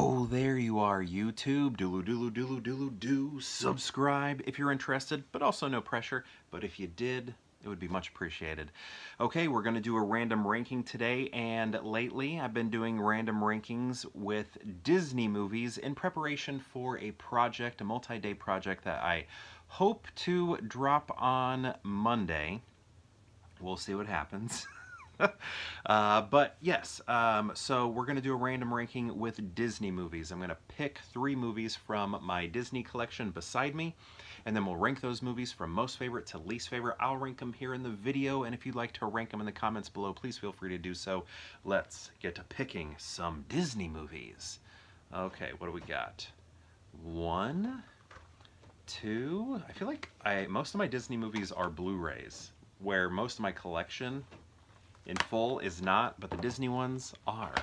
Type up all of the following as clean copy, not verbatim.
Oh, there you are, YouTube. Do subscribe if you're interested, but also no pressure. But if you did, it would be much appreciated. Okay, we're going to do a random ranking today, and lately I've been doing random rankings with Disney movies in preparation for a project, a multi-day project that I hope to drop on Monday. We'll see what happens. But yes, so we're going to do a random ranking with Disney movies. I'm going to pick 3 movies from my Disney collection beside me, and then we'll rank those movies from most favorite to least favorite. I'll rank them here in the video, and if you'd like to rank them in the comments below, please feel free to do so. Let's get to picking some Disney movies. Okay, what do we got? 1, 2, I feel like most of my Disney movies are Blu-rays, where most of my collection in full is not, but the Disney ones are.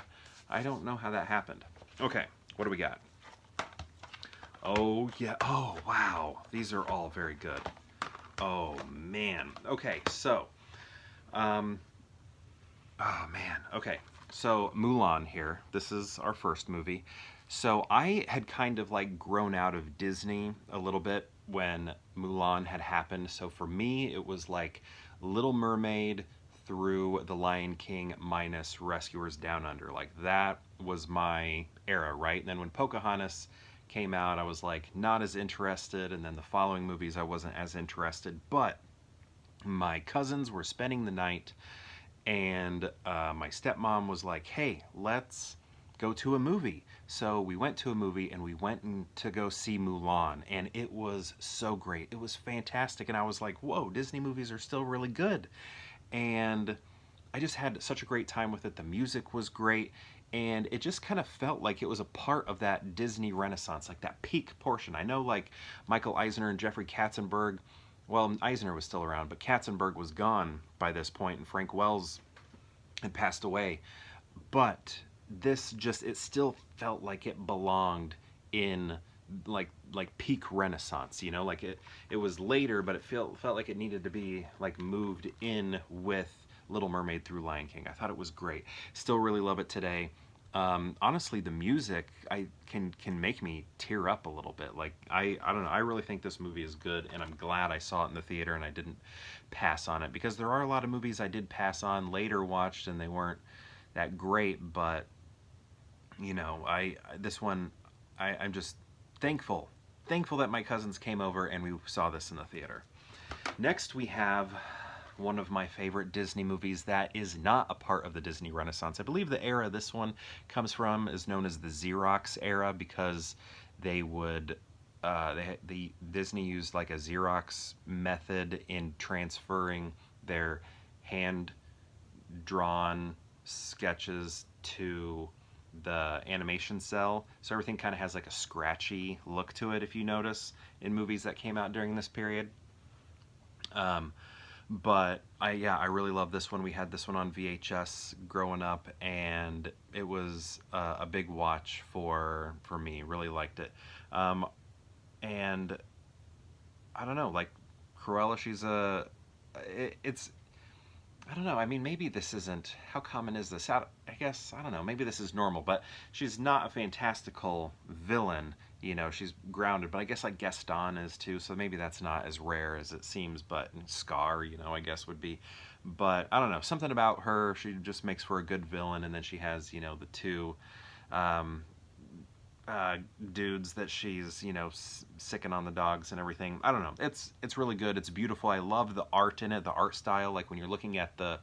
I don't know how that happened. Okay, what do we got? Oh, yeah. Oh, wow. These are all very good. Oh, man. Okay, so, oh, man. Okay, so Mulan here. This is our first movie. So I had kind of like grown out of Disney a little bit when Mulan had happened. So for me, it was like Little Mermaid through The Lion King minus Rescuers Down Under. Like, that was my era, right? And then when Pocahontas came out, I was like not as interested, and then the following movies I wasn't as interested. But my cousins were spending the night, and my stepmom was like, hey, let's go to a movie. So we went to a movie, and we went to go see Mulan, and it was so great. It was fantastic, and I was like, whoa, Disney movies are still really good. And I just had such a great time with it. The music was great, and it just kind of felt like it was a part of that Disney Renaissance, like that peak portion. I know like Michael Eisner and Jeffrey Katzenberg, well, Eisner was still around, but Katzenberg was gone by this point, and Frank Wells had passed away. But this just, it still felt like it belonged in like peak Renaissance, you know, like it was later, but it felt like it needed to be like moved in with Little Mermaid through Lion King. I thought it was great. Still really love it today. Honestly, the music can make me tear up a little bit. Like I don't know, I really think this movie is good, and I'm glad I saw it in the theater and I didn't pass on it, because there are a lot of movies I did pass on later, watched, and they weren't that great. But you know, this one I'm just thankful that my cousins came over and we saw this in the theater. Next, we have one of my favorite Disney movies that is not a part of the Disney Renaissance. I believe the era this one comes from is known as the Xerox era, because they would Disney used like a Xerox method in transferring their hand drawn sketches to the animation cell, so everything kind of has like a scratchy look to it, if you notice in movies that came out during this period. But I really love this one. We had this one on VHS growing up, and it was a big watch for me. Really liked it. And I don't know, like Cruella, she's it's I don't know, I mean, maybe this isn't, how common is this? I guess, I don't know, maybe this is normal, but she's not a fantastical villain, you know, she's grounded, but I guess like Gaston is too, so maybe that's not as rare as it seems, but Scar, you know, I guess would be. But I don't know, something about her, she just makes for a good villain, and then she has, you know, the 2 dudes that she's, you know, sicking on the dogs and everything. I don't know. It's really good. It's beautiful. I love the art in it, the art style. Like when you're looking at the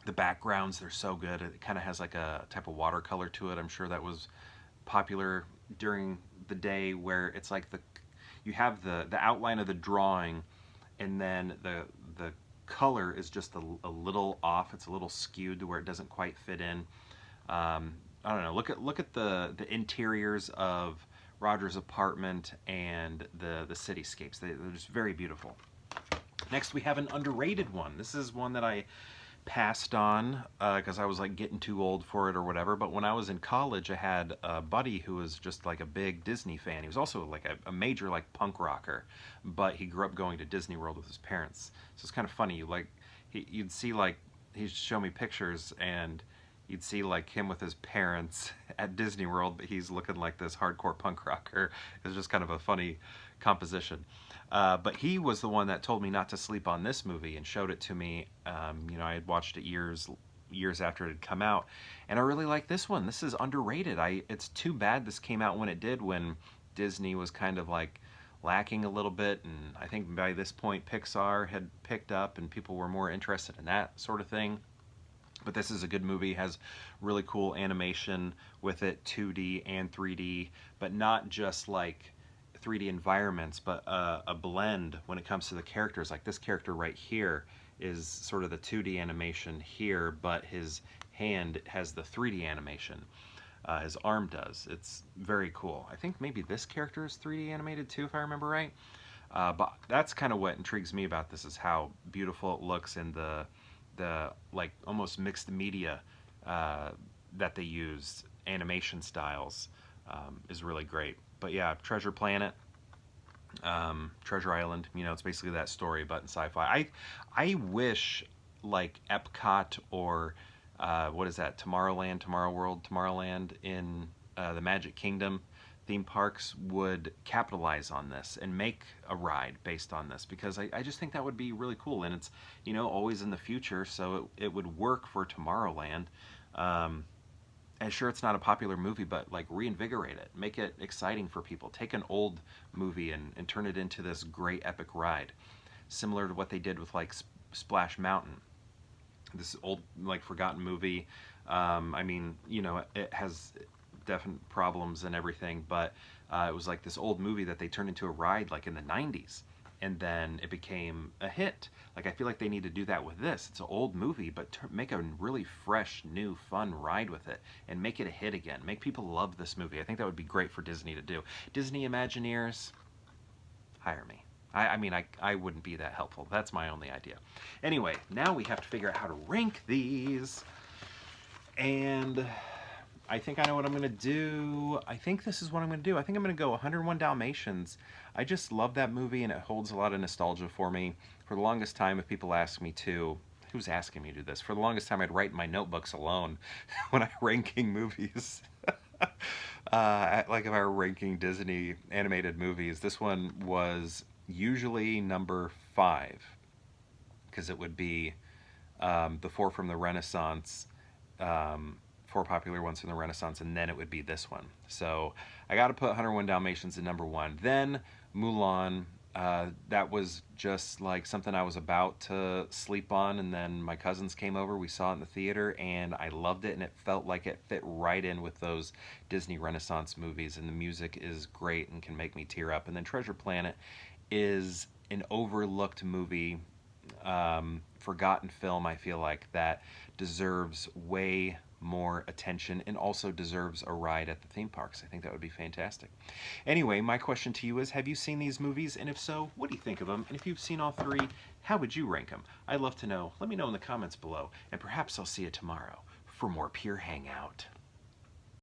backgrounds, they're so good. It kind of has like a type of watercolor to it. I'm sure that was popular during the day, where it's like you have the outline of the drawing, and then the color is just a little off. It's a little skewed to where it doesn't quite fit in. I don't know, look at the interiors of Roger's apartment and the cityscapes. They're just very beautiful. Next, we have an underrated one. This is one that I passed on because I was like getting too old for it or whatever. But when I was in college, I had a buddy who was just like a big Disney fan. He was also like a major like punk rocker, but he grew up going to Disney World with his parents. So it's kind of funny. You'd see like, he'd show me pictures, and you'd see like him with his parents at Disney World, but he's looking like this hardcore punk rocker. It's just kind of a funny composition. But he was the one that told me not to sleep on this movie and showed it to me. You know, I had watched it years after it had come out, and I really like this one. This is underrated. It's too bad this came out when it did, when Disney was kind of like lacking a little bit, and I think by this point Pixar had picked up and people were more interested in that sort of thing. But this is a good movie, has really cool animation with it, 2D and 3D, but not just like 3D environments, but a blend when it comes to the characters. Like this character right here is sort of the 2D animation here, but his hand has the 3D animation. His arm does. It's very cool. I think maybe this character is 3D animated too, if I remember right. But that's kind of what intrigues me about this, is how beautiful it looks, and the like almost mixed media that they use, animation styles, is really great. But yeah, Treasure Planet, Treasure Island, you know, it's basically that story, but in sci-fi. I wish like Epcot or what is that, Tomorrowland, Tomorrow World, Tomorrowland in the Magic Kingdom theme parks would capitalize on this and make a ride based on this, because I just think that would be really cool. And it's, you know, always in the future, so it would work for Tomorrowland. And sure, it's not a popular movie, but like reinvigorate it, make it exciting for people. Take an old movie and turn it into this great epic ride, similar to what they did with like Splash Mountain, this old like forgotten movie. I mean, you know, it has definite problems and everything, but it was like this old movie that they turned into a ride like in the 90s, and then it became a hit. Like I feel like they need to do that with this. It's an old movie, but make a really fresh, new, fun ride with it and make it a hit again. Make people love this movie. I think that would be great for Disney to do. Disney Imagineers, hire me. I mean, I wouldn't be that helpful. That's my only idea. Anyway, now we have to figure out how to rank these, and I think I know what I'm going to do. I think this is what I'm going to do. I think I'm going to go 101 Dalmatians. I just love that movie, and it holds a lot of nostalgia for me. For the longest time, if people ask me to, who's asking me to do this? For the longest time, I'd write in my notebooks alone when I'm ranking movies. Like if I were ranking Disney animated movies, this one was usually number 5, because it would be the 4 from the Renaissance, 4 popular ones from the Renaissance, and then it would be this one. So I got to put 101 Dalmatians in number 1. Then Mulan, that was just like something I was about to sleep on, and then my cousins came over, we saw it in the theater, and I loved it, and it felt like it fit right in with those Disney Renaissance movies, and the music is great and can make me tear up. And then Treasure Planet is an overlooked movie, forgotten film, I feel like, that deserves way more attention and also deserves a ride at the theme parks. I think that would be fantastic. Anyway, my question to you is, have you seen these movies? And if so, what do you think of them? And if you've seen all 3, how would you rank them? I'd love to know. Let me know in the comments below, and perhaps I'll see you tomorrow for more Pure Hangout.